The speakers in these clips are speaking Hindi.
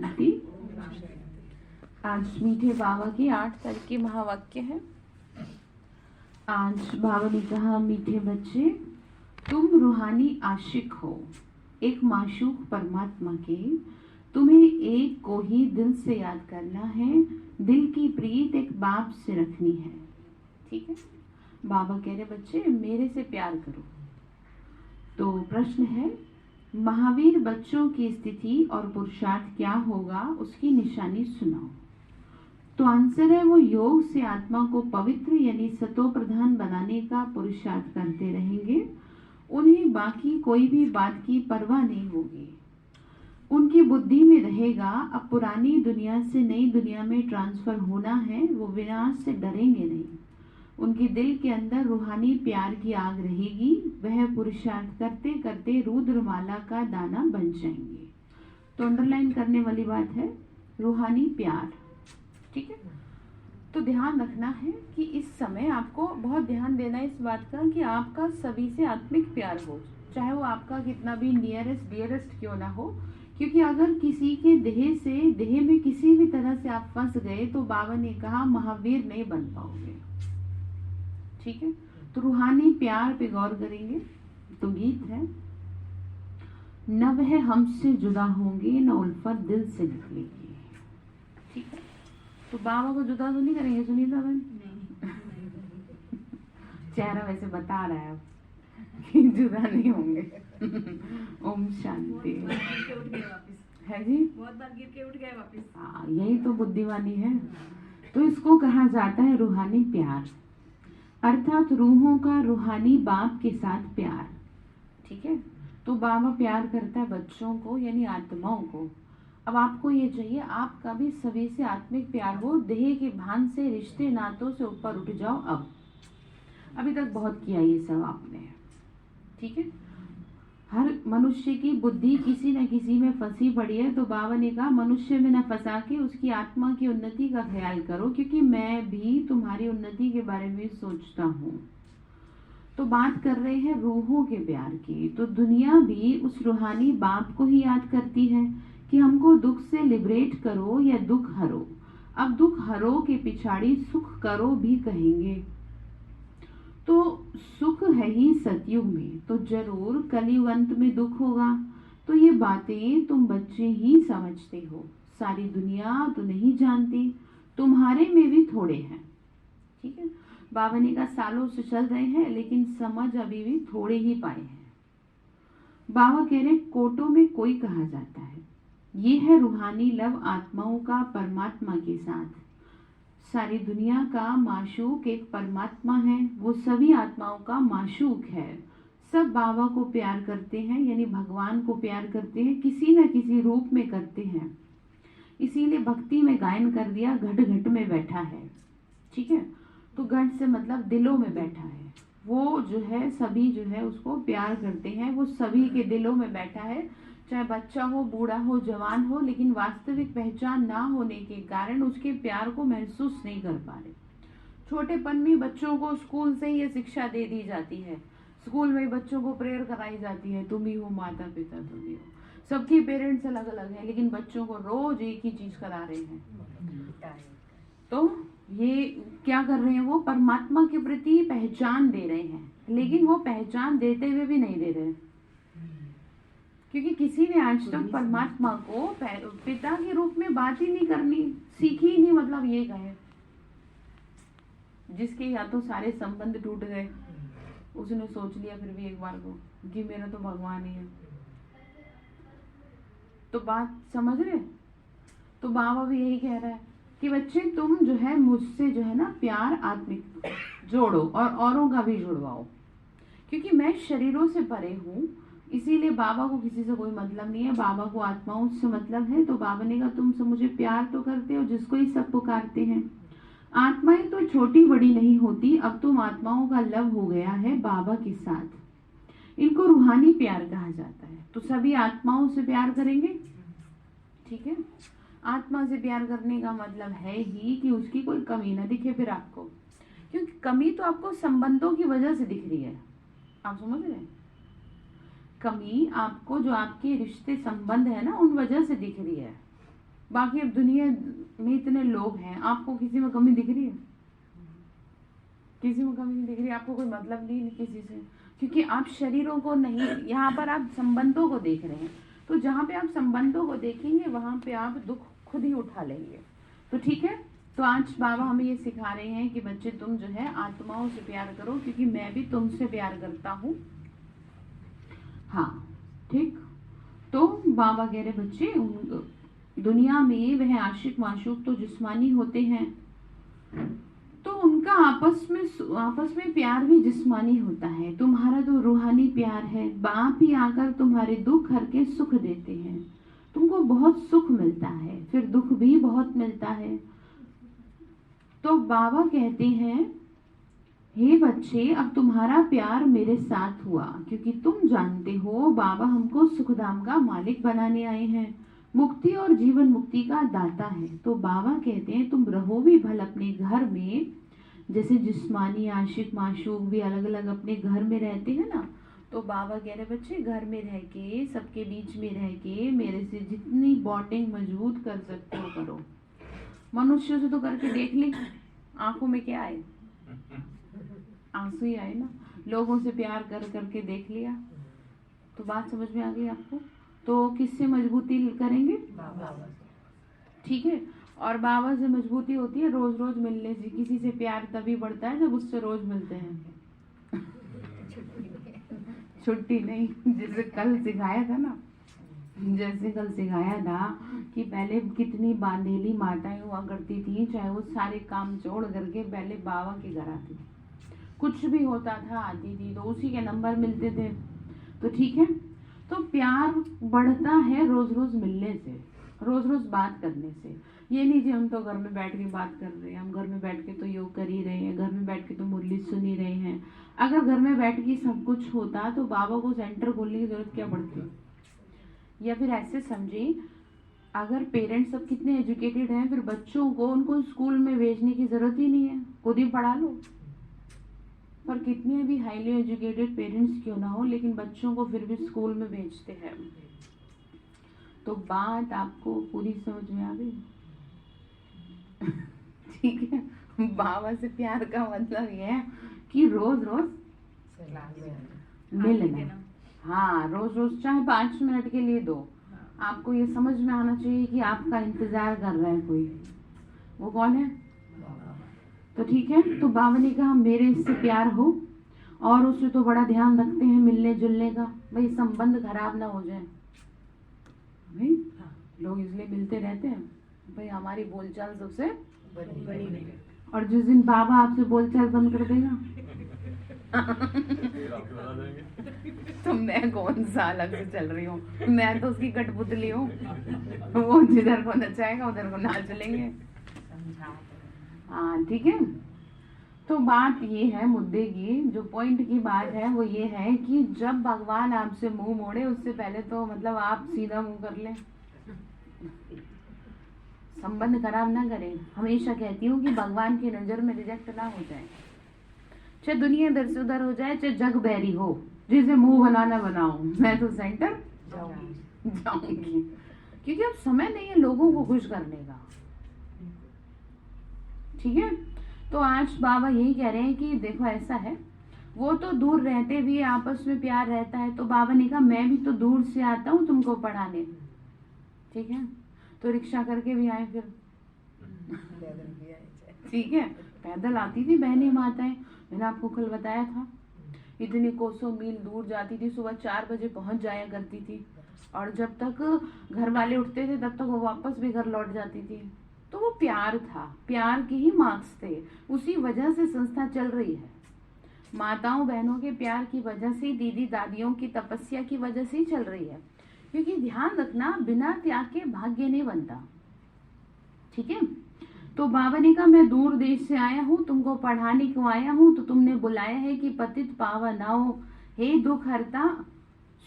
शांति। आज मीठे बाबा की 8 तारीख की महावाक्य है। आज बाबा ने कहा, मीठे बच्चे, तुम रूहानी आशिक हो एक माशूक परमात्मा के। तुम्हें एक को ही दिल से याद करना है। दिल की प्रीत एक बाप से रखनी है। ठीक है, बाबा कह रहे बच्चे मेरे से प्यार करो। तो प्रश्न है, महावीर बच्चों की स्थिति और पुरुषार्थ क्या होगा, उसकी निशानी सुनाओ। तो आंसर है, वो योग से आत्मा को पवित्र यानी सतो प्रधान बनाने का पुरुषार्थ करते रहेंगे। उन्हें बाकी कोई भी बात की परवाह नहीं होगी। उनकी बुद्धि में रहेगा, अब पुरानी दुनिया से नई दुनिया में ट्रांसफर होना है। वो विनाश से डरेंगे नहीं। उनके दिल के अंदर रूहानी प्यार की आग रहेगी। वह पुरुषार्थ करते करते रुद्रमाला का दाना बन जाएंगे। तो अंडरलाइन करने वाली बात है रूहानी प्यार। ठीक है, तो ध्यान रखना है कि इस समय आपको बहुत ध्यान देना है इस बात का कि आपका सभी से आत्मिक प्यार हो, चाहे वो आपका कितना भी नियरेस्ट डियरेस्ट क्यों ना हो। क्योंकि अगर किसी के देह में किसी भी तरह से आप फंस गए तो बाबा ने कहा महावीर नहीं बन पाओगे। ठीक है, तो रूहानी प्यार पे गौर करेंगे। तो गीत है, न वह हमसे जुदा होंगे न उल्फत दिल से निकलेगी। ठीक है, तो बाबा को जुदा तो नहीं करेंगे सुनीता बहन? चेहरा वैसे बता रहा है कि जुदा नहीं होंगे। ओम शांति। है जी, बहुत बार गिर के उठ गए वापस। हाँ, यही तो बुद्धिमानी है। तो इसको कहा जाता है रूहानी प्यार, अर्थात रूहों का रूहानी बाप के साथ प्यार। ठीक है, तो बाबा प्यार करता है बच्चों को यानी आत्माओं को। अब आपको ये चाहिए आपका भी सभी से आत्मिक प्यार हो। देह के भान से रिश्ते नातों से ऊपर उठ जाओ। अब अभी तक बहुत किया ये सब आपने। ठीक है, हर मनुष्य की बुद्धि किसी न किसी में फंसी पड़ी है। तो बाबा ने कहा मनुष्य में न फंसा के उसकी आत्मा की उन्नति का ख्याल करो, क्योंकि मैं भी तुम्हारी उन्नति के बारे में सोचता हूँ। तो बात कर रहे हैं रूहों के प्यार की। तो दुनिया भी उस रूहानी बाप को ही याद करती है कि हमको दुख से लिबरेट करो या दुख हरो। अब दुख हरो के पिछाड़ी सुख करो भी कहेंगे। तो सुख है ही सतयुग में, तो जरूर कलयुग अंत में दुख होगा। तो ये बातें तुम बच्चे ही समझते हो, सारी दुनिया तो नहीं जानती। तुम्हारे में भी थोड़े हैं। ठीक है, बाबा ने कहा सालों से चल रहे हैं लेकिन समझ अभी भी थोड़े ही पाए हैं। बाबा कह रहे कोटों में कोई कहा जाता है। ये है रूहानी लव आत्माओं का परमात्मा के साथ। सारी दुनिया का माशूक एक परमात्मा है। वो सभी आत्माओं का माशूक है। सब बाबा को प्यार करते हैं यानी भगवान को प्यार करते हैं, किसी न किसी रूप में करते हैं। इसीलिए भक्ति में गायन कर दिया, घट घट में बैठा है। ठीक है, तो घट से मतलब दिलों में बैठा है। वो जो है सभी जो है उसको प्यार करते हैं। वो सभी के दिलों में बैठा है, चाहे बच्चा हो, बूढ़ा हो, जवान हो। लेकिन वास्तविक पहचान ना होने के कारण उसके प्यार को महसूस नहीं कर पा रहे। छोटेपन में बच्चों को स्कूल से ये शिक्षा दे दी जाती है। स्कूल में बच्चों को प्रेयर कराई जाती है, तुम ही हो माता पिता, तुम ही हो। सबके पेरेंट्स अलग अलग हैं लेकिन बच्चों को रोज एक ही चीज करा रहे हैं। तो ये क्या कर रहे हैं, वो परमात्मा के प्रति पहचान दे रहे हैं, लेकिन वो पहचान देते हुए भी नहीं दे रहे, क्योंकि किसी ने आज तक परमात्मा को पिता के रूप में बात ही नहीं करनी सीखी ही नहीं। मतलब ये कहे जिसके या तो सारे संबंध टूट गए, उसने सोच लिया फिर भी एक बार को कि मेरा तो भगवान ही है। तो बात समझ रहे? तो बाबा भी यही कह रहा है कि बच्चे तुम जो है मुझसे जो है ना प्यार आत्मिक जोड़ो और औरों का भी जुड़वाओ, क्योंकि मैं शरीरों से परे हूँ। इसीलिए बाबा को किसी से कोई मतलब नहीं है, बाबा को आत्माओं से मतलब है। तो बाबा ने कहा तुम सब मुझे प्यार तो करते हो जिसको ही सब पुकारते हैं। आत्माएं तो छोटी बड़ी नहीं होती। अब तुम आत्माओं का लव हो गया है बाबा के साथ। इनको रूहानी प्यार कहा जाता है। तो सभी आत्माओं से प्यार करेंगे। ठीक है, आत्मा से प्यार करने का मतलब है ही कि उसकी कोई कमी ना दिखे फिर आपको, क्योंकि कमी तो आपको संबंधों की वजह से दिख रही है। आप समझ रहे हैं? कमी आपको जो आपके रिश्ते संबंध है ना उन वजह से दिख रही है। बाकी अब दुनिया में इतने लोग हैं, आपको किसी में कमी दिख रही है? किसी में कमी नहीं दिख रही, आपको कोई मतलब नहीं किसी से, क्योंकि आप शरीरों को नहीं, यहाँ पर आप संबंधों को देख रहे हैं। तो जहाँ पे आप संबंधों को देखेंगे वहां पे आप दुख खुद ही उठा लेंगे। तो ठीक है, तो आज बाबा हमें ये सिखा रहे हैं कि बच्चे तुम जो है आत्माओं से प्यार करो, क्योंकि मैं भी तुमसे प्यार करता हूँ। हाँ ठीक। तो बाबा कह रहे बच्चे दुनिया में वह आशिक माशूक तो जिस्मानी होते हैं, तो उनका आपस में प्यार भी जिस्मानी होता है। तुम्हारा तो रूहानी प्यार है, बाप ही आकर तुम्हारे दुख हर के सुख देते हैं। तुमको बहुत सुख मिलता है, फिर दुख भी बहुत मिलता है। तो बाबा कहते हैं, हे बच्चे अब तुम्हारा प्यार मेरे साथ हुआ, क्योंकि तुम जानते हो बाबा हमको सुखधाम का मालिक बनाने आए हैं, मुक्ति और जीवन मुक्ति का दाता है। तो बाबा कहते हैं तुम रहो भी भल अपने घर में, जैसे जिस्मानी आशिक माशूक भी अलग अलग अपने घर में रहते हैं ना। तो बाबा कह रहे बच्चे घर में रह के, सबके बीच में रह के मेरे से जितनी बॉन्डिंग मजबूत कर सकते हो करो। मनुष्यों से तो करके देख ली, आंखों में क्या आए? आंसू ही आए ना। लोगों से प्यार कर करके देख लिया, तो बात समझ में आ गई आपको? तो किससे मजबूती करेंगे? ठीक है। और बाबा से मजबूती होती है रोज रोज मिलने से। किसी से प्यार तभी बढ़ता है जब उससे रोज मिलते हैं। छुट्टी नहीं। जैसे कल सिखाया था ना, जैसे कल सिखाया था कि पहले कितनी बांधेली माताएं हुआ करती थी, चाहे वो सारे काम छोड़ करके पहले बाबा के घर आती थी, कुछ भी होता था आती थी, तो उसी के नंबर मिलते थे। तो ठीक है, तो प्यार बढ़ता है रोज रोज मिलने से, रोज रोज बात करने से। ये नहीं जी हम तो घर में बैठ के बात कर रहे हैं, हम घर में बैठ के तो योग कर ही रहे हैं, घर में बैठ के तो मुरली सुन ही रहे हैं। अगर घर में बैठ के सब कुछ होता तो बाबा को सेंटर खोलने की जरूरत क्या पड़ती? या फिर ऐसे समझिए, अगर पेरेंट्स सब कितने एजुकेटेड हैं, फिर बच्चों को उनको स्कूल में भेजने की जरूरत ही नहीं है, खुद ही पढ़ा लो। पर कितने भी हाईली एजुकेटेड पेरेंट्स क्यों ना हो, लेकिन बच्चों को फिर भी स्कूल में भेजते हैं। तो बात आपको पूरी समझ में आ गई? ठीक है। बाबा से प्यार का मतलब ये है कि रोज रोज मिलना। हाँ, रोज रोज चाहे 5 मिनट के लिए दो। आपको ये समझ में आना चाहिए कि आपका इंतजार कर रहा है कोई। वो कौन है? तो ठीक है, तो बाबा ने कहा मेरे इससे प्यार हो, और उससे तो बड़ा ध्यान रखते हैं मिलने जुलने का, भाई संबंध खराब ना हो जाए। भाई लोग इसलिए मिलते रहते हैं, भाई हमारी बोलचाल सबसे बड़ी नहीं। और जिस दिन बाबा आपसे बोलचाल बंद कर देगा तो मैं कौन सा अलग से चल रही हूँ, मैं तो उसकी कठपुतली हूँ। वो जिधर को नचाएगा उधर को नाच लेंगे। हाँ ठीक है। तो बात ये है, मुद्दे की जो पॉइंट की बात है वो ये है कि जब भगवान आपसे मुंह मोड़े उससे पहले तो मतलब आप सीधा मुंह कर लें, संबंध खराब ना करें। हमेशा कहती हूँ कि भगवान की नजर में रिजेक्ट ना हो जाए, चाहे दुनिया इधर से उधर हो जाए, चाहे जग बैरी हो, जिसे मुंह बनाना बनाओ, मैं तो सेंटर जाऊंगी, क्योंकि अब समय नहीं है लोगों को खुश करने का। ठीक है, तो आज बाबा यही कह रहे हैं कि देखो ऐसा है, वो तो दूर रहते भी आपस में प्यार रहता है, तो बाबा ने कहा मैं भी तो दूर से आता हूँ तुमको पढ़ाने। ठीक है, तो रिक्शा करके भी आए, फिर ठीक है, पैदल आती थी बहनें माताएं, मैंने आपको कल बताया था, इतनी कोसों मील दूर जाती थी, सुबह 4 बजे पहुंच जाया करती थी, और जब तक घर वाले उठते थे तब तक वो वापस भी घर लौट जाती थी। तो वो प्यार था, प्यार के ही मार्क्स थे, उसी वजह से संस्था चल रही है। माताओं बहनों के प्यार की वजह से, दीदी दादियों की तपस्या की वजह से ही चल रही है, क्योंकि ध्यान रखना बिना त्याग के भाग्य नहीं बनता। ठीक है, तो बाबा ने कहा मैं दूर देश से आया हूँ, तुमको पढ़ाने को आया हूँ, तो तुमने बुलाया है कि पतित पावन आओ, हे दुख हरता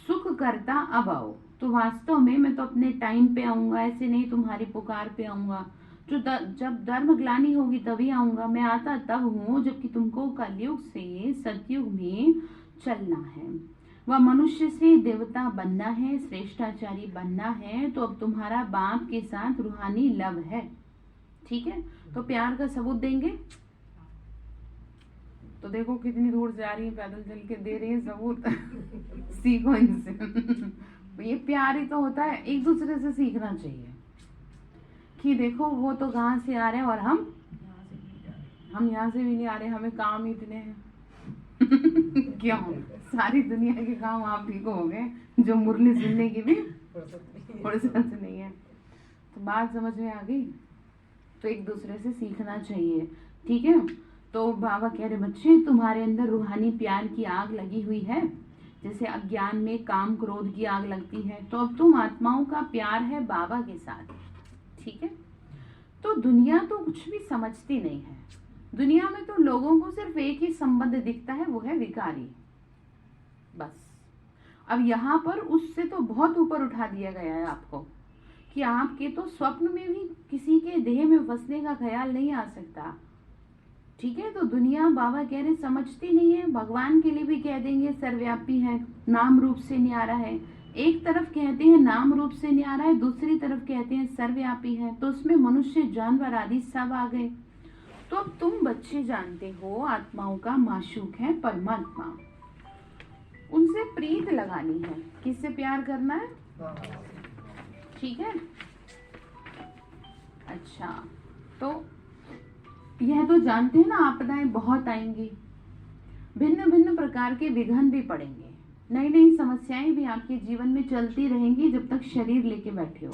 सुख करता अब आओ। तो वास्तव में मैं तो अपने टाइम पे आऊंगा, ऐसे नहीं तुम्हारी पुकार पे आऊंगा। जब धर्म ग्लानि होगी तभी आऊंगा। मैं आता तब हूँ जबकि तुमको कलयुग से सतयुग में चलना है। वह मनुष्य से देवता बनना है, श्रेष्ठाचारी बनना है, तो अब तुम्हारा बाप के साथ रूहानी लव है। ठीक है, तो प्यार का सबूत देंगे। तो देखो कितनी दूर से आ रही है, पैदल चल के दे रही है सबूत। सीखो इनसे। ये प्यार ही तो होता है, एक दूसरे से सीखना चाहिए कि देखो वो तो कहाँ से आ रहे हैं और हम यहाँ से भी नहीं आ रहे, हमें काम ही इतने हैं। क्यों, सारी दुनिया के काम आप ही को हो गए, जो मुरली सुनने की भी फुर्सत नहीं है। तो बात समझ में आ गई। तो एक दूसरे से सीखना चाहिए। ठीक है, तो बाबा कह रहे बच्चे तुम्हारे अंदर रूहानी प्यार की आग लगी हुई है, जैसे अज्ञान में काम क्रोध की आग लगती है। तो अब तुम आत्माओं का प्यार है बाबा के साथ। ठीक है, तो दुनिया तो कुछ भी समझती नहीं है। दुनिया में तो लोगों को सिर्फ एक ही संबंध दिखता है, वो है विकारी, बस। अब यहाँ पर उससे तो बहुत ऊपर उठा दिया गया है आपको कि आपके तो स्वप्न में भी किसी के देह में फंसने का ख्याल नहीं आ सकता। ठीक है, तो दुनिया बाबा कह रहे समझती नहीं है। भगवान के लिए भी कह देंगे सर्वव्यापी है, नाम रूप से न्यारा है। एक तरफ कहते हैं नाम रूप से न्यारा है, दूसरी तरफ कहते हैं सर्वव्यापी है। तो उसमें मनुष्य जानवर आदि सब आ गए। तो अब तुम बच्चे जानते हो आत्माओं का माशूक है परमात्मा, उनसे प्रीत लगानी है। किससे प्यार करना है? ठीक है, अच्छा, तो यह तो जानते हैं ना आपदाएं बहुत आएंगी, भिन्न भिन्न प्रकार के विघ्न भी पड़ेंगे, नई नई समस्याएं भी आपके जीवन में चलती रहेंगी जब तक शरीर लेके बैठे हो।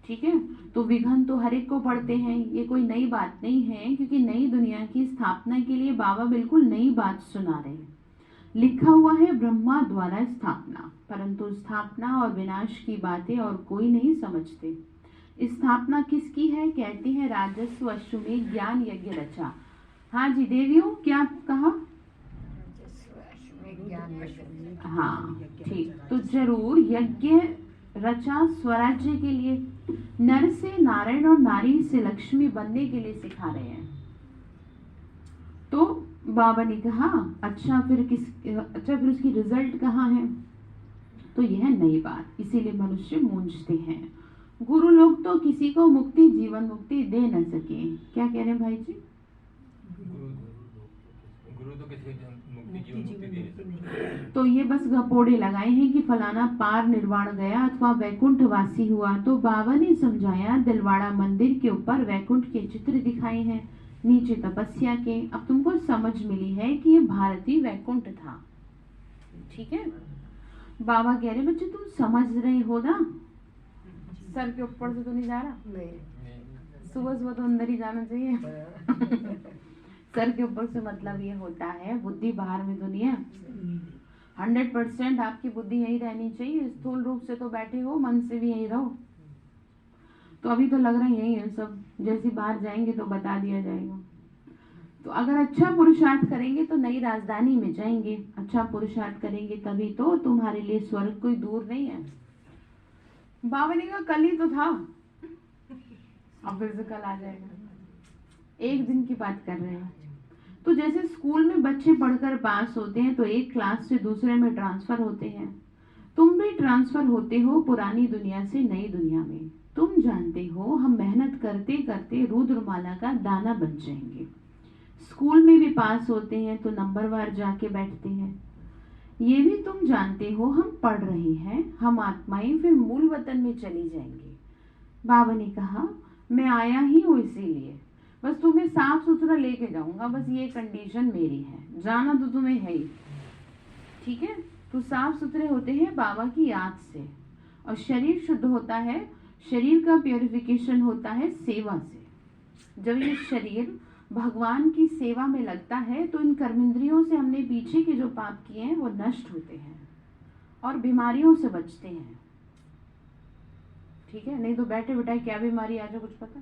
ठीक है, तो विघ्न तो हर एक को पड़ते हैं, ये कोई नई बात नहीं है, क्योंकि नई दुनिया की स्थापना के लिए बाबा बिल्कुल नई बात सुना रहे हैं। लिखा हुआ है ब्रह्मा द्वारा स्थापना, परंतु स्थापना और विनाश की बातें और कोई नहीं समझते। स्थापना किसकी है? कहते हैं राजस्व अश्वमेध ज्ञान यज्ञ रचा। हाँ जी देवियों, क्या कहा? हाँ ठीक, तो जरूर यज्ञ रचा स्वराज्य के लिए, नर से नारायण और नारी से लक्ष्मी बनने के लिए सिखा रहे हैं। तो बाबा ने कहा अच्छा फिर उसकी रिजल्ट कहाँ है? तो यह नई बात, इसीलिए मनुष्य मूंझते हैं। गुरु लोग तो किसी को मुक्ति जीवन मुक्ति दे न सके। क्या कह रहे हैं भाई जी? गुरु तो किसी मुक्ति जीवन मुक्ति दे नहीं सकते। तो ये बस गपोड़े लगाए हैं कि फलाना पार निर्वाण गया अथवा वैकुंठ वासी हुआ। तो बाबा ने समझाया, दिलवाड़ा मंदिर के ऊपर वैकुंठ के चित्र दिखाए हैं, नीचे तपस्या के। अब तुमको समझ मिली है कि ये भारतीय वैकुंठ था। ठीक है, बाबा कह रहे बच्चे तुम समझ रहे हो ना, सर के ऊपर से तो नहीं जा रहा, सुबह सुबह तो अंदर ही जाना चाहिए। सर के ऊपर से मतलब ये होता है बुद्धि बाहर में दुनिया। 100% आपकी बुद्धि यही रहनी चाहिए। स्थूल रूप से तो बैठे हो, मन से भी यही रहो। तो अभी तो लग रहा है यही है सब, जैसे बाहर जाएंगे तो बता दिया जाएगा। तो अगर अच्छा पुरुषार्थ करेंगे तो नई राजधानी में जाएंगे। अच्छा पुरुषार्थ करेंगे तभी तो तुम्हारे लिए स्वर्ग कोई दूर नहीं है। बाबा ने कहा कल ही तो था, अब फिर से कल आ जाएगा। एक दिन की बात कर रहे हैं। तो जैसे स्कूल में बच्चे पढ़कर पास होते हैं तो एक क्लास से दूसरे में ट्रांसफर होते हैं, तुम भी ट्रांसफर होते हो पुरानी दुनिया से नई दुनिया में। तुम जानते हो हम मेहनत करते करते रुद्रमाला का दाना बन जाएंगे। स्कूल में भी पास होते हैं तो नंबरवार जाके बैठते हैं। ये भी तुम जानते हो हम पढ़ रहे हैं, हम आत्माएं फिर मूल वतन में चली जाएंगी। बाबा ने कहा मैं आया ही हूँ इसीलिए, बस तुम्हें साफ सुथरा लेके जाऊंगा, बस ये कंडीशन मेरी है, जाना तो तुम्हें है ही। ठीक है, तो साफ सुथरे होते हैं बाबा की याद से, और शरीर शुद्ध होता है, शरीर का प्योरिफिकेशन होता है सेवा से। जब ये शरीर भगवान की सेवा में लगता है तो इन कर्मेंद्रियों से हमने पीछे के जो पाप किए हैं वो नष्ट होते हैं और बीमारियों से बचते हैं। ठीक है, नहीं तो बैठे बैठाए क्या बीमारी आ जाए कुछ पता।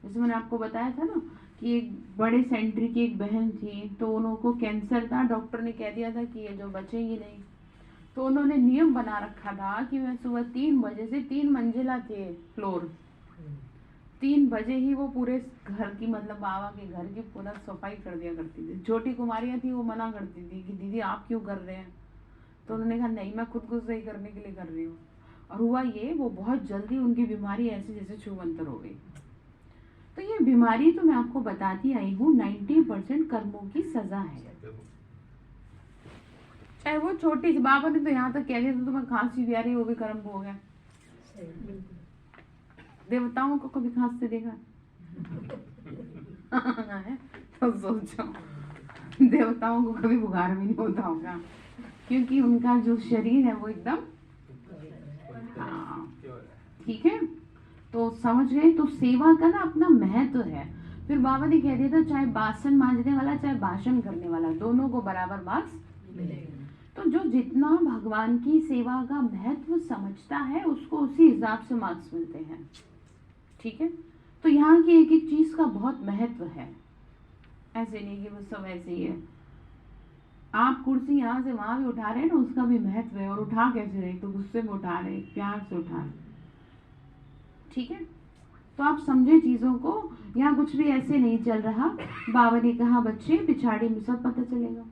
जैसे मैंने आपको बताया था ना कि एक बड़े सेंट्री की एक बहन थी, तो उनको कैंसर था, डॉक्टर ने कह दिया था कि ये जो बचेंगी नहीं। तो उन्होंने नियम बना रखा था कि मैं सुबह 3 बजे से 3 मंजिला थे फ्लोर, 3 बजे ही वो पूरे घर की मतलब बाबा के घर की पूरा सफाई कर दिया करती थी। छोटी कुमारियां थी वो मना करती थी कि दीदी आप क्यों कर रहे हैं, तो उन्होंने कहा नहीं, मैं खुद को सही करने के लिए कर रही हूँ। और हुआ ये, वो बहुत जल्दी उनकी बीमारी ऐसे जैसे छूमंतर हो गई। तो ये बीमारी तो मैं आपको बताती आई हूँ 90% कर्मों की सजा है। चाहे वो छोटी सी, बाबा ने तो यहाँ तक कह दिया तो तुम्हें खांसी भी आ रही है, वो भी कर्म हो गया। देवताओं को कभी खांसते देखा? तो सोचो देवताओं को कभी बुखार भी नहीं होता होगा, क्योंकि उनका जो शरीर है वो एकदम ठीक है। तो समझ गए? तो सेवा का ना अपना महत्व है। फिर बाबा ने कह दिया था चाहे बासन मांजने वाला चाहे भाषण करने वाला, दोनों को बराबर मार्क्स मिलेगा। तो जो जितना भगवान की सेवा का महत्व समझता है उसको उसी हिसाब से मार्क्स मिलते हैं। ठीक है? तो यहाँ की एक एक चीज का बहुत महत्व है, ऐसे नहीं कि वो सब ऐसे ही है। आप कुर्सी यहाँ से वहां भी उठा रहे हैं ना, उसका भी महत्व है। और उठा कैसे रहे? तो गुस्से में उठा रहे, प्यार से उठा रहे। ठीक है? तो आप समझे चीजों को, यहाँ कुछ भी ऐसे नहीं चल रहा। बाबा ने कहा बच्चे पिछाड़ी में सब पता चलेगा।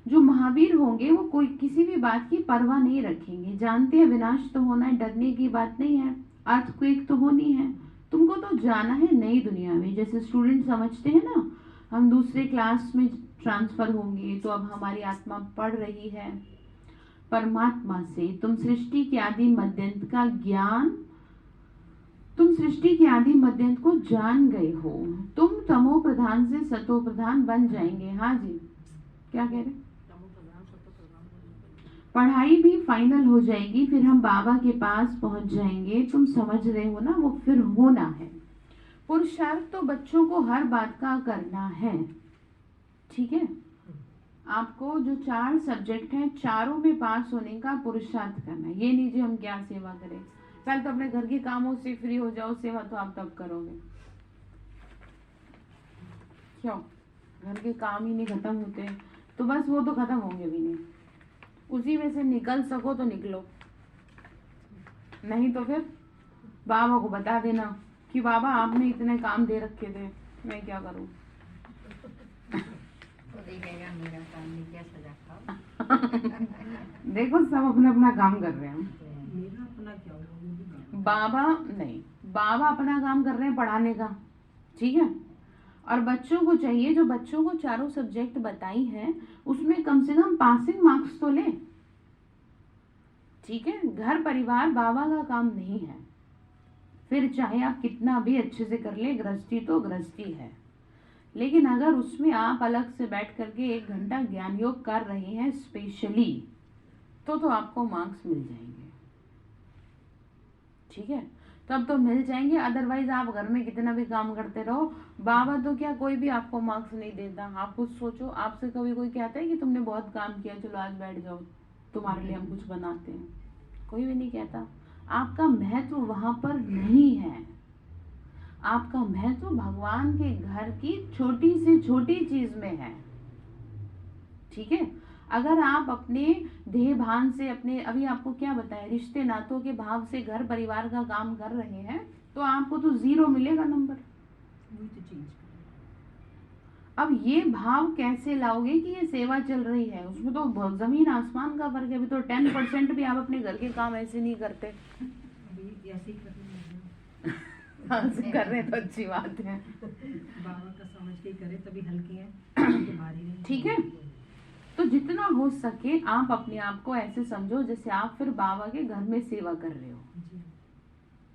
जो महावीर होंगे वो कोई किसी भी बात की परवाह नहीं रखेंगे, जानते हैं विनाश तो होना है, डरने की बात नहीं है, अर्थक्वेक तो होनी है, तुमको तो जाना है नई दुनिया में। जैसे स्टूडेंट समझते हैं ना, हम दूसरे क्लास में ट्रांसफर होंगे, तो अब हमारी आत्मा पढ़ रही है परमात्मा से। तुम सृष्टि के आदि मध्यंत का ज्ञान, तुम सृष्टि के आदि मध्यंत को जान गए हो, तुम तमो प्रधान से सतो प्रधान बन जाएंगे। हाँ जी, क्या कह रहे? पढ़ाई भी फाइनल हो जाएगी, फिर हम बाबा के पास पहुंच जाएंगे। तुम समझ रहे हो ना, वो फिर होना है। पुरुषार्थ तो बच्चों को हर बात का करना है। ठीक है? आपको जो 4 सब्जेक्ट हैं, चारों में पास होने का पुरुषार्थ करना है। ये नहीं जी हम क्या सेवा करें, पहले तो अपने घर के कामों से फ्री हो जाओ, सेवा तो आप तब करोगे। क्यों? घर के काम ही नहीं खत्म होते, तो बस वो तो खत्म होंगे भी नहीं। उसी में से निकल सको तो निकलो, नहीं तो फिर बाबा को बता देना कि बाबा आपने इतने काम दे रखे थे, मैं क्या करूं। मेरा काम नहीं किया, सजा खाओ। देखो सब अपना अपना काम कर रहे हैं। मेरा अपना क्या होगा? बाबा नहीं, बाबा अपना काम कर रहे हैं पढ़ाने का। ठीक है? और बच्चों को चाहिए, जो बच्चों को चारों सब्जेक्ट बताई हैं उसमें कम से कम पासिंग मार्क्स तो ले। ठीक है? घर परिवार बाबा का काम नहीं है, फिर चाहे आप कितना भी अच्छे से कर ले, गृहस्थी तो गृहस्थी है। लेकिन अगर उसमें आप अलग से बैठ करके 1 घंटा ज्ञान योग कर रहे हैं स्पेशली, तो आपको मार्क्स मिल जाएंगे। ठीक है? तब तो मिल जाएंगे, अदरवाइज आप घर में कितना भी काम करते रहो, बाबा तो क्या कोई भी आपको मार्क्स नहीं देता। आप कुछ सोचो, आपसे कभी कोई कहता है कि तुमने बहुत काम किया, चलो आज बैठ जाओ, तुम्हारे लिए हम कुछ बनाते हैं? कोई भी नहीं कहता। आपका महत्व वहां पर नहीं है। आपका महत्व भगवान के घर की छोटी से छोटी चीज में है। ठीक है? अगर आप अपने देह भान से, अपने अभी आपको क्या बताया, रिश्ते नातों के भाव से घर परिवार का काम कर रहे हैं, तो आपको तो 0 मिलेगा नंबर। अब ये भाव कैसे लाओगे कि ये सेवा चल रही है? उसमें तो बहुत जमीन आसमान का फर्क है। अभी तो 10% भी आप अपने घर के काम ऐसे नहीं करते। ऐसे कर रहे तो अच्छी बात है, बाबा का समझ के करे तभी हल्की है। ठीक है? तो जितना हो सके आप अपने आप को ऐसे समझो जैसे आप फिर बाबा के घर में सेवा कर रहे हो।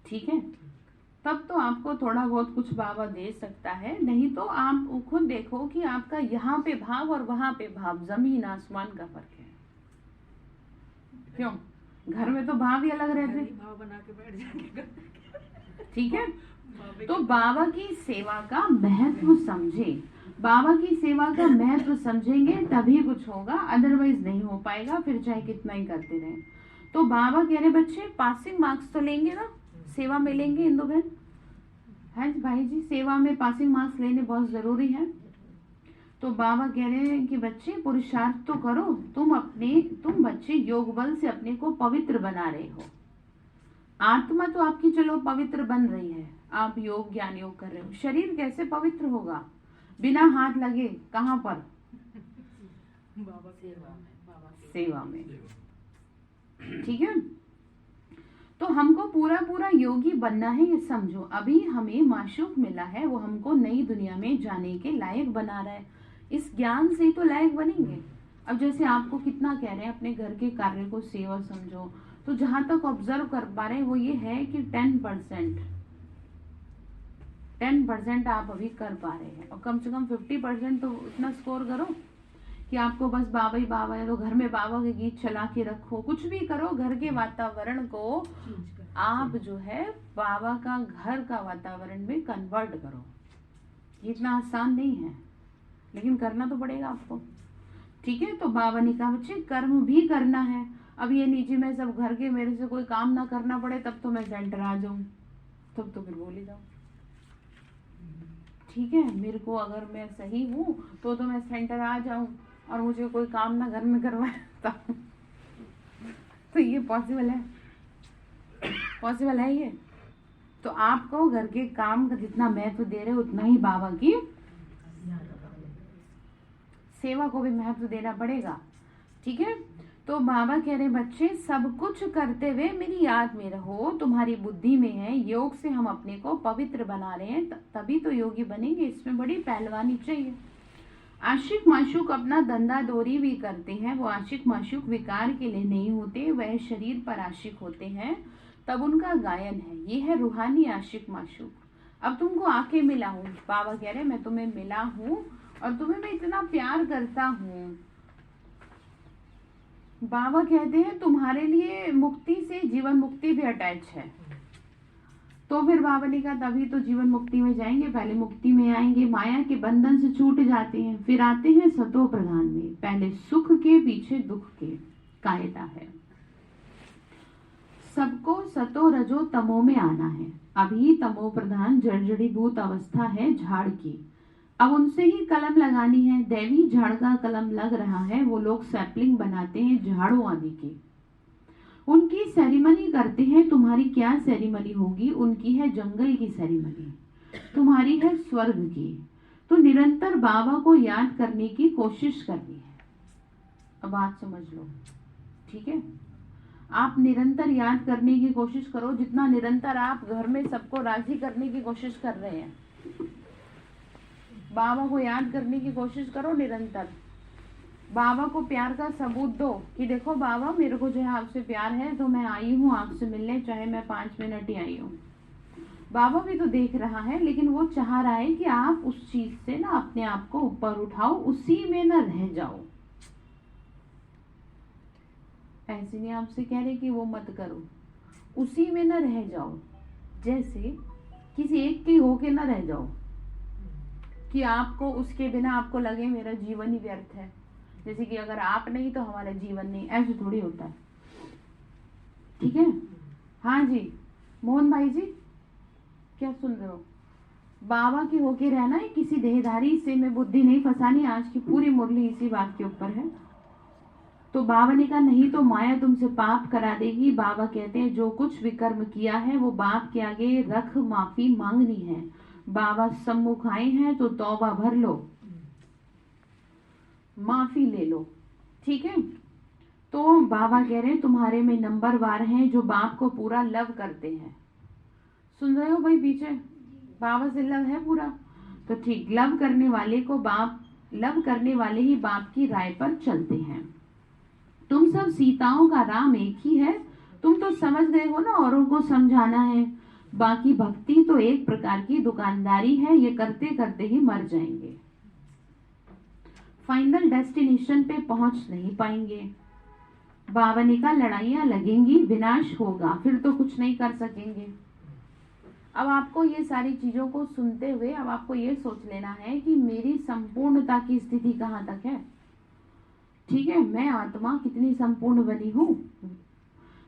ठीक है? तब तो आपको थोड़ा बहुत कुछ बाबा दे सकता है, नहीं तो आप खुद देखो कि आपका यहाँ पे भाव और वहां पे भाव जमीन आसमान का फर्क है। क्यों? घर में तो भाव ही अलग रहते, भाव बना के बैठ जाएंगे। ठीक है? तो बाबा की सेवा का महत्व समझे, बाबा की सेवा का महत्व समझेंगे तभी कुछ होगा, अदरवाइज नहीं हो पाएगा, फिर चाहे कितना ही करते रहे। तो बाबा कह रहे बच्चे पासिंग मार्क्स तो लेंगे ना, सेवा में लेंगे। इंदु बहन है भाई जी, सेवा में पासिंग मार्क्स लेने बहुत जरूरी है। तो बाबा कह रहे हैं कि बच्चे पुरुषार्थ तो करो, तुम बच्चे योग बल से अपने को पवित्र बना रहे हो। आत्मा तो आपकी चलो पवित्र बन रही है, आप योग ज्ञान योग कर रहे हो। शरीर कैसे पवित्र होगा बिना हाथ लगे? कहाँ पर? सेवा में। ठीक है, तो हमको पूरा पूरा योगी बनना है, ये समझो। अभी हमें माशूक मिला है, वो हमको नई दुनिया में जाने के लायक बना रहा है। इस ज्ञान से ही तो लायक बनेंगे। अब जैसे आपको कितना कह रहे हैं अपने घर के कार्य को सेवा समझो, तो जहां तक ऑब्जर्व कर पा रहे हैं वो ये है कि 10% आप अभी कर पा रहे हैं, और कम से कम 50% तो इतना स्कोर करो कि आपको बस बाबा ही बाबा है, तो घर में बाबा के गीत चला के रखो, कुछ भी करो, घर के वातावरण को आप जो है बाबा का घर का वातावरण में कन्वर्ट करो। ये इतना आसान नहीं है, लेकिन करना तो पड़ेगा आपको। ठीक है, तो बाबा ने कहा बच्चे कर्म भी करना है। अब ये नीचे मैं सब घर के, मेरे से कोई काम ना करना पड़े तब तो मैं सेंटर आ जाऊं, तब तो फिर बोल ही जाऊं। ठीक है, मेरे को अगर मैं सही हूँ तो मैं सेंटर आ जाऊं और मुझे कोई काम ना घर में करवाता तो ये पॉसिबल है? पॉसिबल है ये? तो आपको घर के काम का जितना महत्व दे रहे हो उतना ही बाबा की सेवा को भी महत्व देना पड़ेगा। ठीक है, तो बाबा कह रहे बच्चे सब कुछ करते हुए मेरी याद में रहो, तुम्हारी बुद्धि में है। योग से हम अपने को पवित्र बना रहे हैं, तभी तो योगी बनेंगे। इसमें बड़ी पहलवानी चाहिए। आशिक माशूक अपना धंधा दोरी भी करते हैं, वो आशिक माशूक विकार के लिए नहीं होते, वह शरीर पर आशिक होते हैं, तब उनका गायन है। ये है रूहानी आशिक माशूक। अब तुमको आके मिला हूँ, बाबा कह रहे मैं तुम्हें मिला हूँ और तुम्हें मैं इतना प्यार करता हूँ। बाबा कहते हैं तुम्हारे लिए मुक्ति से जीवन मुक्ति भी अटैच है। तो फिर बाबा ने कहा तभी तो जीवन मुक्ति में जाएंगे, पहले मुक्ति में आएंगे, माया के बंधन से छूट जाते हैं, फिर आते हैं सतो प्रधान में। पहले सुख के पीछे दुख के कायदा है। सबको सतो रजो तमो में आना है। अभी तमो प्रधान जड़जड़ीभूत अवस्था है झाड़ की, अब उनसे ही कलम लगानी है। दैवी झाड़ का कलम लग रहा है, वो लोग सैपलिंग बनाते हैं झाड़ों आदि की, उनकी सेरेमनी करते हैं। तुम्हारी क्या सेरेमनी होगी? उनकी है जंगल की सेरेमनी, तुम्हारी है स्वर्ग की। तो निरंतर बाबा को याद करने की कोशिश करनी है। अब बात समझ लो, ठीक है? आप निरंतर याद करने की कोशिश करो, जितना निरंतर आप घर में सबको राजी करने की कोशिश कर रहे हैं। बाबा को याद करने की कोशिश करो निरंतर। बाबा को प्यार का सबूत दो कि देखो बाबा मेरे को जो है आपसे प्यार है, तो मैं आई हूँ आपसे मिलने, चाहे मैं 5 मिनट ही आई हूँ। बाबा भी तो देख रहा है, लेकिन वो चाह रहा है कि आप उस चीज से ना अपने आप को ऊपर उठाओ, उसी में ना रह जाओ। ऐसे नहीं आपसे कह रहे कि वो मत करो, उसी में ना रह जाओ। जैसे किसी एक के होके ना रह जाओ कि आपको उसके बिना आपको लगे मेरा जीवन ही व्यर्थ है। जैसे कि अगर आप नहीं तो हमारा जीवन नहीं, ऐसे थोड़ी होता है। ठीक है? हाँ जी मोहन भाई जी, क्या सुन रहे हो? बाबा की होके रहना है, किसी देहधारी से में बुद्धि नहीं फंसानी। आज की पूरी मुरली इसी बात के ऊपर है। तो बाबा ने कहा नहीं तो माया तुमसे पाप करा देगी। बाबा कहते हैं जो कुछ विकर्म किया है वो बाप के आगे रख माफी मांगनी है। बाबा सम्मुख आए हैं तो तौबा भर लो, माफी ले लो। ठीक है? तो बाबा कह रहे हैं तुम्हारे में नंबरवार हैं जो बाप को पूरा लव करते हैं। सुन रहे हो भाई? पीछे बाबा से लव है पूरा, तो ठीक, लव करने वाले को बाप, लव करने वाले ही बाप की राय पर चलते हैं। तुम सब सीताओं का राम एक ही है, तुम तो समझ गए हो ना, औरों को समझाना है। बाकी भक्ति तो एक प्रकार की दुकानदारी है, ये करते करते ही मर जाएंगे, फाइनल डेस्टिनेशन पे पहुंच नहीं पाएंगे। बाबा ने कहा लड़ाइयां लगेंगी, विनाश होगा, फिर तो कुछ नहीं कर सकेंगे। अब आपको ये सारी चीजों को सुनते हुए अब आपको ये सोच लेना है कि मेरी संपूर्णता की स्थिति कहाँ तक है। ठीक है? मैं आत्मा कितनी संपूर्ण बनी हूँ।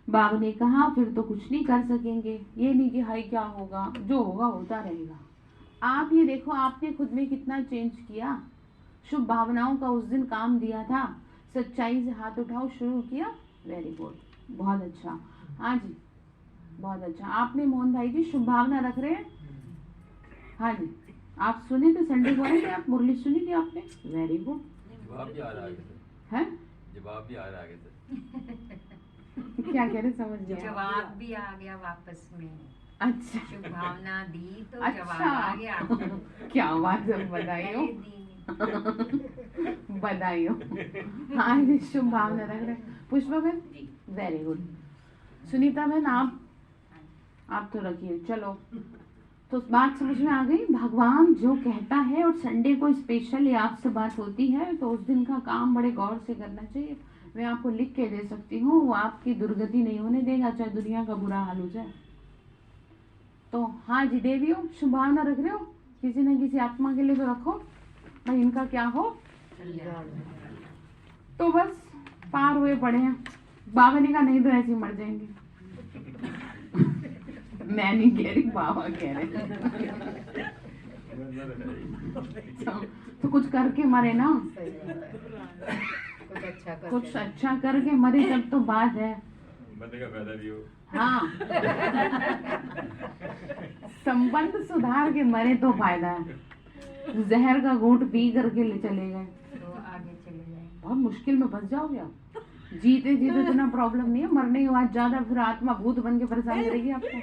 बाबा ने कहा फिर तो कुछ नहीं कर सकेंगे। ये नहीं कि हाय क्या होगा, जो होगा होता रहेगा। आप ये देखो आपने खुद में कितना चेंज किया। शुभ भावनाओं का उस दिन काम दिया था, सच्चाई से हाथ उठाओ शुरू किया, वेरी गुड, बहुत अच्छा। हाँ जी बहुत अच्छा। आपने मोहन भाई जी शुभ भावना रख रहे हैं? हाँ जी, आप सुने थे संडे को आए थे, आप मुरली सुनी थी आपने, वेरी गुड। जवाब क्या आ रहा है? है जवाब भी आ रहा है आगे से। क्या कह रहे समझ गया? जवाब भी आ गया वापस में। अच्छा शुभ भावना दी तो अच्छा। जवाब आ गया। क्या बात है, बधाई हो। दी। बधाई हो। हाँ ये शुभ भावना रख रहे। पुष्पा बहन वेरी गुड। सुनीता बहन आप तो रखिए। चलो तो बात समझ में आ गई। भगवान जो कहता है और संडे को स्पेशली आपसे बात होती है तो उस दिन का काम बड़े गौर से करना चाहिए। मैं आपको लिख के दे सकती हूँ, वो आपकी दुर्गति नहीं होने देगा चाहे दुनिया का बुरा हाल हो जाए। तो हाँ जी देवियों, शुभ भावना रख रहे हो किसी न किसी आत्मा के लिए तो रखो भाई, इनका क्या हो। तो बस पार हुए पड़े हैं। बाबा ने कहा नहीं तो ऐसे ही मर जाएंगे। मैं नहीं कह रही, बाबा कह रहे। तो कुछ करके मरे ना, कुछ अच्छा करके मरे तब तो बात है। मरने का फायदा भी हो। हाँ संबंध सुधार के मरे तो फायदा है। जहर का घूंट पी करके ले चले गए तो आगे चले जाए। बहुत मुश्किल में फंस जाओगे आप। जीते जीते इतना प्रॉब्लम नहीं है, मरने के बाद ज्यादा फिर आत्मा भूत बन के परेशान करेगी आपको।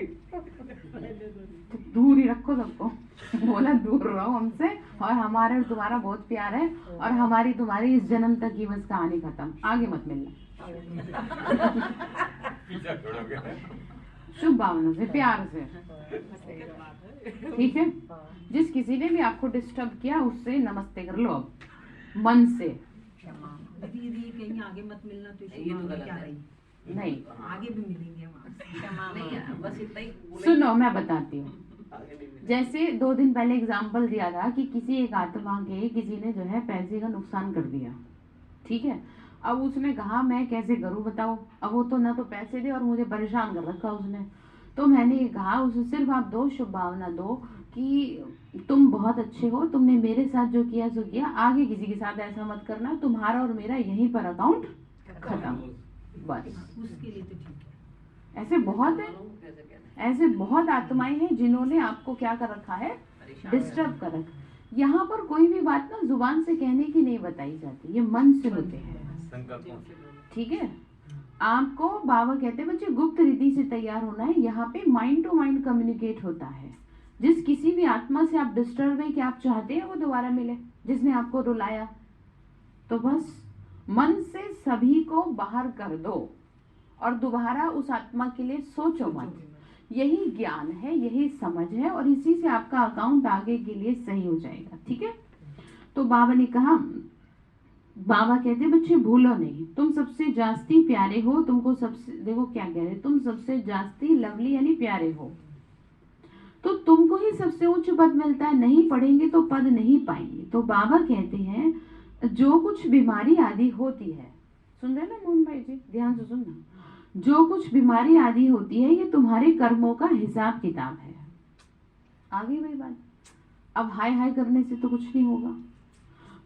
तो दूर ही रखो सबको। बोला दूर रहो हमसे, और हमारे और तुम्हारा बहुत प्यार है, और हमारी तुम्हारी इस जन्म तक की बस कहानी खत्म, आगे मत मिलना। पीछा छोड़ोगे। शुभ भावना से, प्यार से, ठीक है। जिस किसी ने भी आपको डिस्टर्ब किया उससे नमस्ते कर लो अब मन से। दीदी कहीं आगे मत मिलना, तो ये तो गलत क्या है। रही नहीं आगे भी मिलेंगे वहाँ से। क्षमा नहीं है, बस इतना ही बोलेंगे। सुनो मैं बताती हूँ। आगे नहीं मिलेगा। जैसे 2 दिन पहले एग्जाम्पल दिया था कि किसी एक आत्मा के किसी ने जो है पैसे का नुकसान कर दिया, ठीक है। अब उसने कहा मैं कैसे करूं बताओ। अब वो तो ना तो पैसे दे और मुझे परेशान कर रखा उसने। तो मैंने ये कहा उसे सिर्फ आप 2 शुभ भावना दो कि तुम बहुत अच्छे हो, तुमने मेरे साथ जो किया सो किया, आगे किसी के साथ ऐसा मत करना, तुम्हारा और मेरा यहीं पर अकाउंट खत्म, बस। उसके लिए तो ठीक है। ऐसे बहुत है, कैसे कहते हैं? ऐसे बहुत आत्माएं हैं जिन्होंने आपको क्या कर रखा है, परेशान डिस्टर्ब कर रखा। यहाँ पर कोई भी बात ना जुबान से कहने की नहीं बताई जाती, ये मन से होते हैं, संकल्पों से। ठीक है। आपको बाबा कहते हैं बच्चे गुप्त रीति से तैयार होना है। यहाँ पे माइंड टू माइंड कम्युनिकेट होता है। जिस किसी भी आत्मा से आप डिस्टर्ब है कि आप चाहते हैं वो दोबारा मिले, जिसने आपको रुलाया, तो बस मन से सभी को बाहर कर दो और दोबारा उस आत्मा के लिए सोचो मत। यही ज्ञान है, यही समझ है, और इसी से आपका अकाउंट आगे के लिए सही हो जाएगा, ठीक है। तो बाबा ने कहा, बाबा कहते बच्चे भूलो नहीं, तुम सबसे जास्ती प्यारे हो, तुमको सबसे, देखो क्या कह रहे, तुम सबसे जास्ती लवली यानी प्यारे हो, तो तुमको ही सबसे उच्च पद मिलता है। नहीं पढ़ेंगे तो पद नहीं पाएंगे। तो बाबा कहते हैं जो कुछ बीमारी आदि होती है, सुन रहे ना मोहन भाई जी, ध्यान से सुनना, जो कुछ बीमारी आदि होती है ये तुम्हारे कर्मों का हिसाब किताब है। आगे भाई बात, अब हाय हाय करने से तो कुछ नहीं होगा।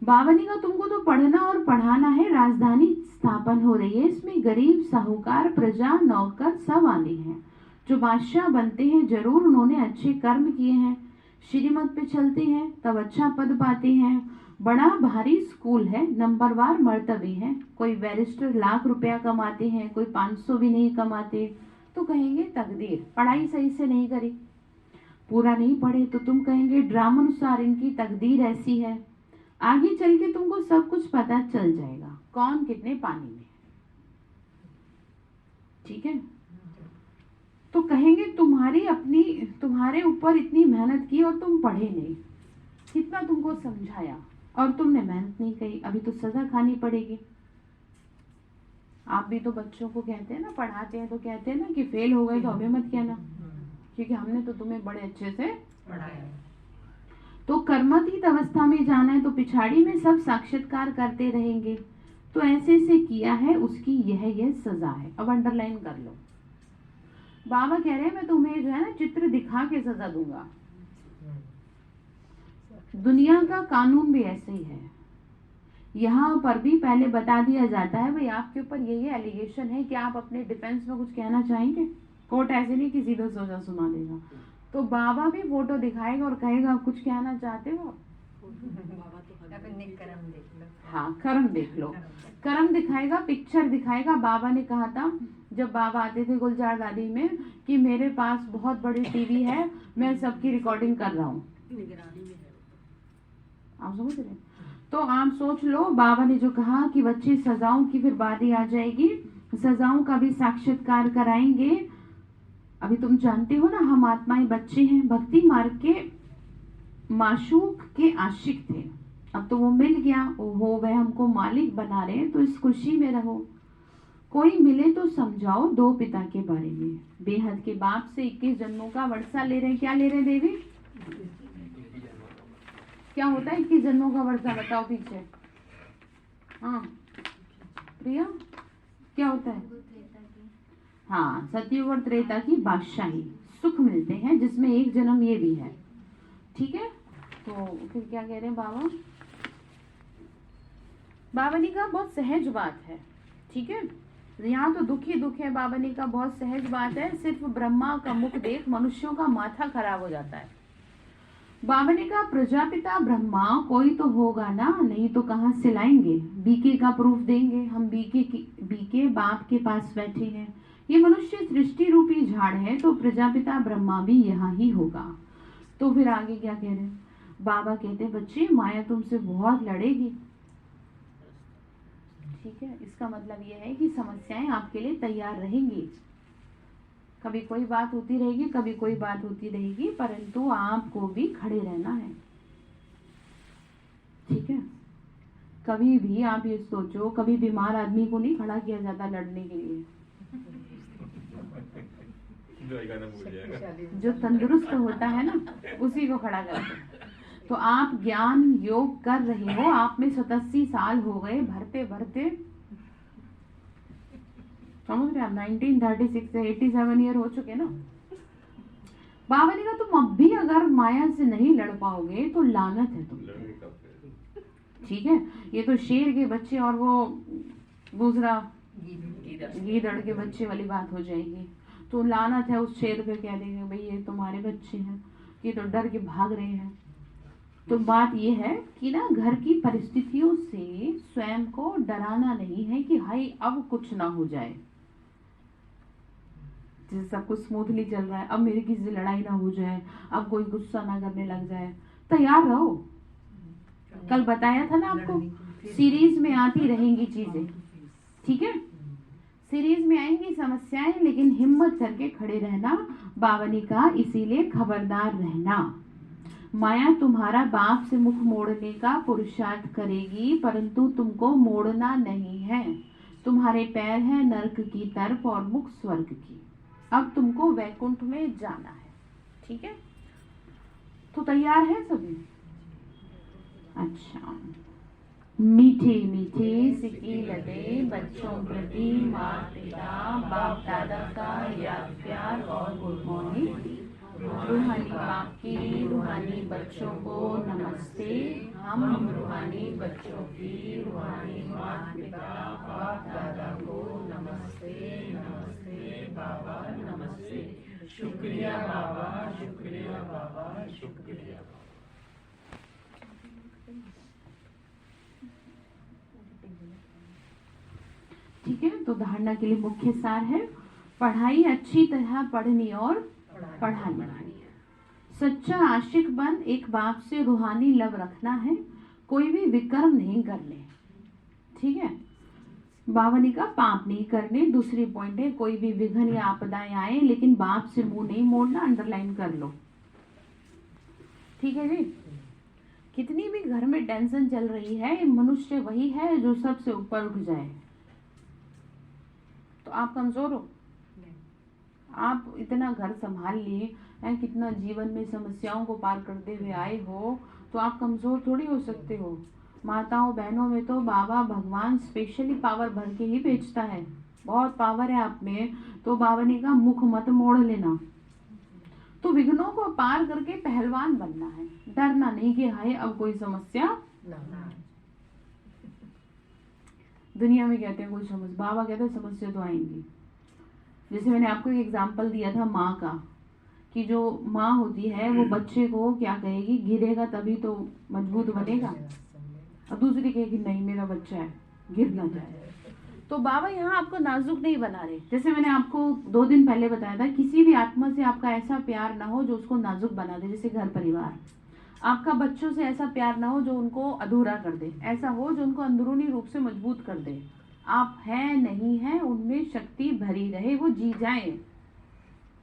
बाबा ने कहा तुमको तो पढ़ना और पढ़ाना है, राजधानी स्थापन हो रही है, इसमें गरीब साहूकार प्रजा नौकर सब आने हैं। जो बादशाह बनते हैं जरूर उन्होंने अच्छे कर्म किए हैं, श्रीमत पे चलते हैं तब अच्छा पद पाते हैं। बड़ा भारी स्कूल है, नंबरवार मर्तबे हैं, कोई बैरिस्टर लाख रुपया कमाते हैं, कोई 500 भी नहीं कमाते। तो कहेंगे तकदीर, पढ़ाई सही से नहीं करी, पूरा नहीं पढ़े, तो तुम कहेंगे ड्रामानुसार इनकी तकदीर ऐसी है। आगे चल के तुमको सब कुछ पता चल जाएगा कौन कितने पानी में, ठीक है। तो कहेंगे तुम्हारे ऊपर इतनी मेहनत की और तुम पढ़े नहीं, कितना तुमको समझाया और तुमने मेहनत नहीं करी, अभी तो सजा खानी पड़ेगी। आप भी तो बच्चों को कहते हैं ना, पढ़ाते हैं तो कहते हैं ना कि फेल हो गए तो अभी मत कहना, क्योंकि हमने तो तुम्हें बड़े अच्छे से पढ़ाया। तो कर्मातीत अवस्था में जाना है तो पिछाड़ी में सब साक्षात्कार करते रहेंगे। तो ऐसे से किया है उसकी यह सजा है। अब अंडरलाइन कर लो, बाबा कह रहे हैं मैं तुम्हें जो है ना चित्र दिखा के सजा दूंगा। दुनिया का कानून भी ऐसे ही है, यहाँ पर भी पहले बता दिया जाता है भाई आपके ऊपर ये एलिगेशन है कि आप अपने डिफेंस में कुछ कहना चाहेंगे। कोर्ट ऐसे नहीं कि सीधा सोचा सुना देगा, तो बाबा भी फोटो दिखाएगा और कहेगा आप कुछ कहना चाहते हो। बाबा तो या फिर निकरम देख लो। हाँ कर्म देख लो, कर्म दिखाएगा, पिक्चर दिखाएगा। बाबा ने कहा था जब बाबा आते थे गुलजार दादी में कि मेरे पास बहुत बड़ी टीवी है, मैं सबकी रिकॉर्डिंग कर रहा हूँ। निगरानी में है। आप समझ रहे? तो आप सोच लो बाबा ने जो कहा कि बच्चे सजाओं की फिर बारी आ जाएगी, सजाओं का भी साक्षात्कार कराएंगे। अभी तुम जानते हो ना हम आत्माएं बच्चे हैं, भक्ति मार्ग के माशूक के आशिक थे। अब तो वो मिल गया, ओहो वह हमको मालिक बना रहे हैं, तो इस खुशी में रहो। कोई मिले तो समझाओ दो पिता के बारे में। बेहद के बाप से 21 जन्मों का वर्षा ले रहे हैं। क्या ले रहे हैं देवी? क्या होता है 21 जन्मों का वर्षा? बताओ पीछे। हाँ प्रिया क्या होता है? हाँ सतयुग और त्रेता की बादशाही सुख मिलते हैं, जिसमें एक जन्म ये भी है। ठीक है, तो फिर क्या कह रहे हैं बाबा? बाबा ने कहा बहुत सहज बात है। ठीक है, यहाँ तो दुख ही दुख है। बाबा ने कहा बहुत सहज बात है, सिर्फ ब्रह्मा का मुख देख मनुष्यों का माथा खराब हो जाता है। बाबा ने कहा प्रजापिता ब्रह्मा कोई तो होगा ना, नहीं तो कहाँ से लाएंगे? बीके का प्रूफ देंगे हम। बीके बाप के पास बैठे हैं। ये मनुष्य सृष्टि रूपी झाड़ है, तो प्रजापिता ब्रह्मा भी यहाँ ही होगा। तो फिर आगे क्या कह रहे हैं बाबा? कहते बच्चे माया तुमसे बहुत लड़ेगी। ठीक है, इसका मतलब यह है कि समस्याएं आपके लिए तैयार रहेंगी। कभी कोई बात होती रहेगी, कभी कोई बात होती रहेगी, परंतु आपको भी खड़े रहना है। ठीक है, कभी भी आप ये सोचो, कभी बीमार आदमी को नहीं खड़ा किया जाता लड़ने के लिए। जो तंदुरुस्त होता है ना उसी को खड़ा करते हैं। तो आप ज्ञान योग कर रहे हो, आप में 87 साल हो गए भरते भरते। समझ रहे आप? 1936 से 87 ईयर हो चुके ना। बाबा ने कहा तुम अब भी अगर माया से नहीं लड़ पाओगे तो लानत है तुम। ठीक है, ये तो शेर के बच्चे और वो दूसरा गीदड़ के बच्चे वाली बात हो जाएगी। तो लानत है उस शेर पे, कह देंगे भाई ये तुम्हारे बच्चे हैं, ये तो डर के भाग रहे हैं। तो बात ये है कि ना घर की परिस्थितियों से स्वयं को डराना नहीं है कि हाय अब कुछ ना हो जाए। जैसे सब कुछ स्मूथली चल रहा है, अब मेरी किसी से लड़ाई ना हो जाए, अब कोई गुस्सा ना करने लग जाए। तैयार रहो। कल बताया था ना आपको, सीरीज में आती रहेंगी चीजें। ठीक है, सीरीज में आएंगी समस्याएं, लेकिन हिम्मत करके खड़े रहना। बाबा ने कहा इसीलिए खबरदार रहना। माया तुम्हारा बाप से मुख मोड़ने का पुरुषार्थ करेगी, परंतु तुमको मोड़ना नहीं है। तुम्हारे पैर हैं नरक की तरफ और मुख स्वर्ग की। अब तुमको वैकुंठ में जाना है। ठीक है, तो तैयार है सभी? अच्छा, मीठे मीठे सिक्की लदे बच्चों प्रति माता पिता बाप दादा का याद प्यार और गुड मॉर्निंग। रूहानी बाप की रूहानी बच्चों को नमस्ते। हम रूहानी बच्चों की रूहानी माता पिता बाप दादा को नमस्ते। नमस्ते बाबा, नमस्ते। शुक्रिया बाबा, शुक्रिया बाबा, शुक्रिया। ठीक है, तो धारणा के लिए मुख्य सार है पढ़ाई अच्छी तरह पढ़नी और पढ़ानी। सच्चा आशिक बन एक बाप से रूहानी लव रखना है, कोई भी विकर्म नहीं करने। ठीक है, बाबा ने कहा पाप नहीं करने। दूसरी पॉइंट है कोई भी विघ्न या आपदाएं आए लेकिन बाप से मुंह नहीं मोड़ना। अंडरलाइन कर लो। ठीक है जी, कितनी भी घर में टेंशन चल रही है, मनुष्य वही है जो सबसे ऊपर उठ जाए। तो आप कमजोर हो? आप इतना घर संभाल लिए हैं, कितना जीवन में समस्याओं को पार करते हुए आए हो, तो आप कमजोर थोड़ी हो सकते हो। माताओं बहनों में तो बाबा भगवान स्पेशली पावर भर के ही भेजता है। बहुत पावर है आप में। तो बाबा ने कहा मुख मत मोड़ लेना। तो विघ्नों को पार करके पहलवान बनना है, डरना नहीं कि हाय अब कोई समस्या ना। दुनिया में कहते हैं कोई समस्या, बाबा कहते हैं समस्या तो आएंगी। जैसे मैंने आपको एक एग्जाम्पल दिया था माँ का, कि जो माँ होती है वो बच्चे को क्या कहेगी, गिरेगा तभी तो मजबूत बनेगा। और दूसरी कहे कि नहीं मेरा बच्चा है, गिर ना जाए। तो बाबा यहाँ आपको नाजुक नहीं बना रहे। जैसे मैंने आपको 2 दिन पहले बताया था, किसी भी आत्मा से आपका ऐसा प्यार ना हो जो उसको नाजुक बना दे। जैसे घर परिवार, आपका बच्चों से ऐसा प्यार ना हो जो उनको अधूरा कर दे, ऐसा हो जो उनको अंदरूनी रूप से मजबूत कर दे। आप हैं नहीं हैं, उनमें शक्ति भरी रहे, वो जी जाए,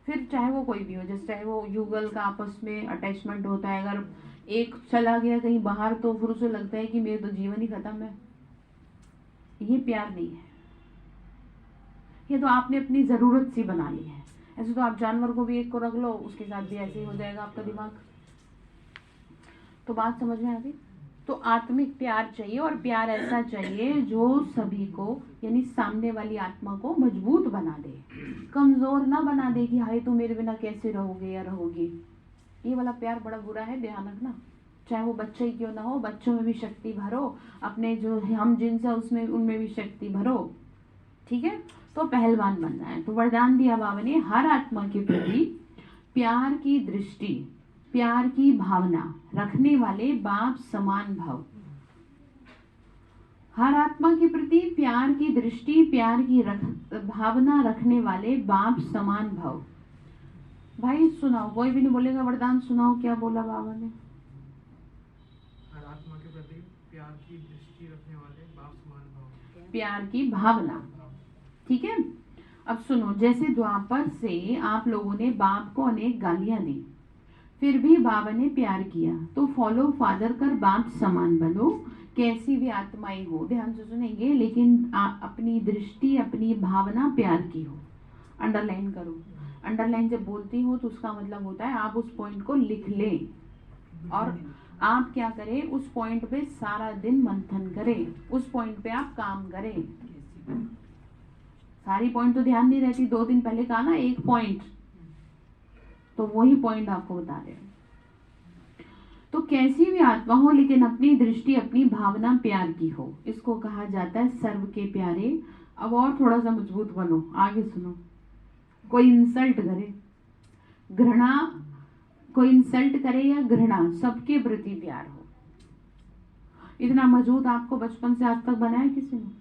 फिर चाहे वो कोई भी हो। जैसे चाहे वो युगल का आपस में अटैचमेंट होता है, अगर एक चला गया कहीं बाहर तो फिर उसे लगता है कि मेरे तो जीवन ही खत्म है। ये प्यार नहीं है, ये तो आपने अपनी जरूरत सी बना ली है। ऐसे तो आप जानवर को भी एक को रख लो, उसके साथ भी ऐसे ही हो जाएगा आपका दिमाग। तो बात समझ में आ गई? तो आत्मिक प्यार चाहिए, और प्यार ऐसा चाहिए जो सभी को, यानी सामने वाली आत्मा को मजबूत बना दे, कमजोर ना बना दे कि हाय तुम मेरे बिना कैसे रहोगे या रहोगी। ये वाला प्यार बड़ा बुरा है, ध्यान रखना। चाहे वो बच्चे ही क्यों ना हो, बच्चों में भी शक्ति भरो, अपने जो हम जिनसे उसमें उनमें भी शक्ति भरो, ठीक है। तो पहलवान बनना है, तो वरदान दिया बाबा ने, हर आत्मा के प्रति प्यार की दृष्टि, प्यार की भावना रखने वाले बाप समान भाव। हर आत्मा के प्रति प्यार की दृष्टि, प्यार की भावना रखने वाले बाप समान भाव। भाई सुनाओ, कोई भी नहीं बोलेगा, वरदान सुनाओ, क्या बोला बाबा ने? हर आत्मा के प्रति प्यार की दृष्टि रखने वाले बाप समान भाव। प्यार की भावना, ठीक है। अब सुनो, जैसे द्वापर से आप लोगों ने बाप को अनेक गालियां दी, फिर भी बाबा ने प्यार किया, तो फॉलो फादर कर बाप समान बनो, कैसी भी आत्माएं हो। ध्यान से सुनेंगे, लेकिन अपनी दृष्टि, अपनी भावना प्यार की हो। अंडरलाइन करो। अंडरलाइन जब बोलती हूँ तो उसका मतलब होता है आप उस पॉइंट को लिख लें, और आप क्या करें, उस पॉइंट पे सारा दिन मंथन करें, उस पॉइंट पे आप काम करें। सारी पॉइंट तो ध्यान नहीं रहती, 2 दिन पहले कहा ना एक पॉइंट, तो वही पॉइंट आपको बता रहे हैं। तो कैसी भी आत्मा हो, लेकिन अपनी दृष्टि, अपनी भावना प्यार की हो, इसको कहा जाता है सर्व के प्यारे। अब और थोड़ा सा मजबूत बनो, आगे सुनो। कोई इंसल्ट करे, घृणा, कोई इंसल्ट करे या घृणा, सबके प्रति प्यार हो। इतना मजबूत आपको बचपन से आज तक बनाया किसी ने?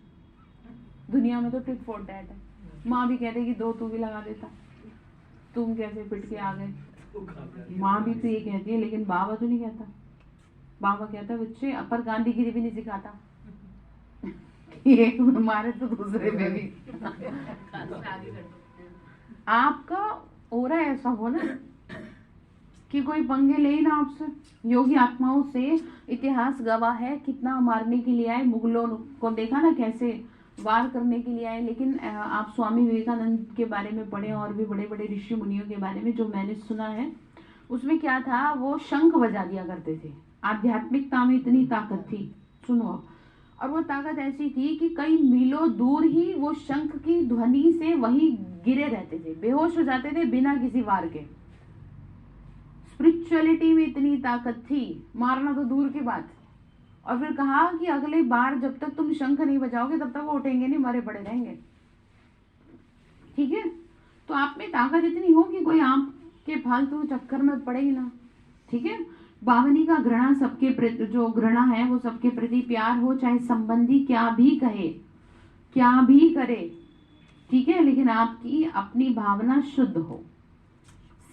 दुनिया में तो टिट फॉर टैट है। माँ भी कहते कि 2 तू भी लगा देता, तुम कैसे पिट के आ गए। माँ भी तो ये कहती है, लेकिन बाबा तो नहीं कहता। बाबा कहता है बच्चे, अपर गांधीगिरी भी नहीं सिखाता। एक में मारे तो दूसरे में भी। आपका ओरा ऐसा हो ना कि कोई पंगे ले ही ना आपसे। योगी आत्माओं से इतिहास गवाह है, कितना मारने के लिए आए, मुगलों को देखा ना कैसे वार करने के लिए आए। लेकिन आप स्वामी विवेकानंद के बारे में पढ़े, और भी बड़े बड़े ऋषि मुनियों के बारे में जो मैंने सुना है, उसमें क्या था, वो शंख बजा दिया करते थे। आध्यात्मिकता में इतनी ताकत थी, सुनो। और वो ताकत ऐसी थी कि कई मीलों दूर ही वो शंख की ध्वनि से वही गिरे रहते थे, बेहोश हो जाते थे बिना किसी वार के। स्पिरिचुअलिटी में इतनी ताकत थी, मारना तो दूर की बात। और फिर कहा कि अगले बार जब तक तुम शंख नहीं बजाओगे तब तक वो उठेंगे नहीं, मरे पड़े रहेंगे, ठीक है। तो आप में ताकत इतनी हो कि कोई आपके फालतू चक्कर में पड़े ही ना, ठीक है। बावनी का घृणा, सबके प्रति जो घृणा है वो सबके प्रति प्यार हो, चाहे संबंधी क्या भी कहे, क्या भी करे, ठीक है, लेकिन आपकी अपनी भावना शुद्ध हो,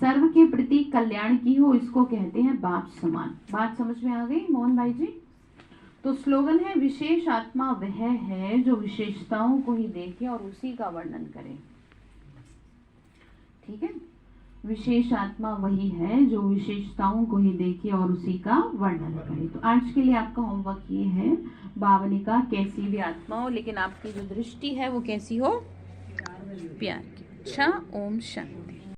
सर्व के प्रति कल्याण की हो, इसको कहते हैं बाप समान। बात समझ में आ गई मोहन भाई जी? तो स्लोगन है, विशेष आत्मा वह है जो विशेषताओं को ही देखे और उसी का वर्णन करे, ठीक है। विशेष आत्मा वही है जो विशेषताओं को ही देखे और उसी का वर्णन करे। तो आज के लिए आपका होमवर्क ये है, बावनी का कैसी भी आत्मा हो, लेकिन आपकी जो दृष्टि है वो कैसी हो, प्यार की। अच्छा, ओम शांति।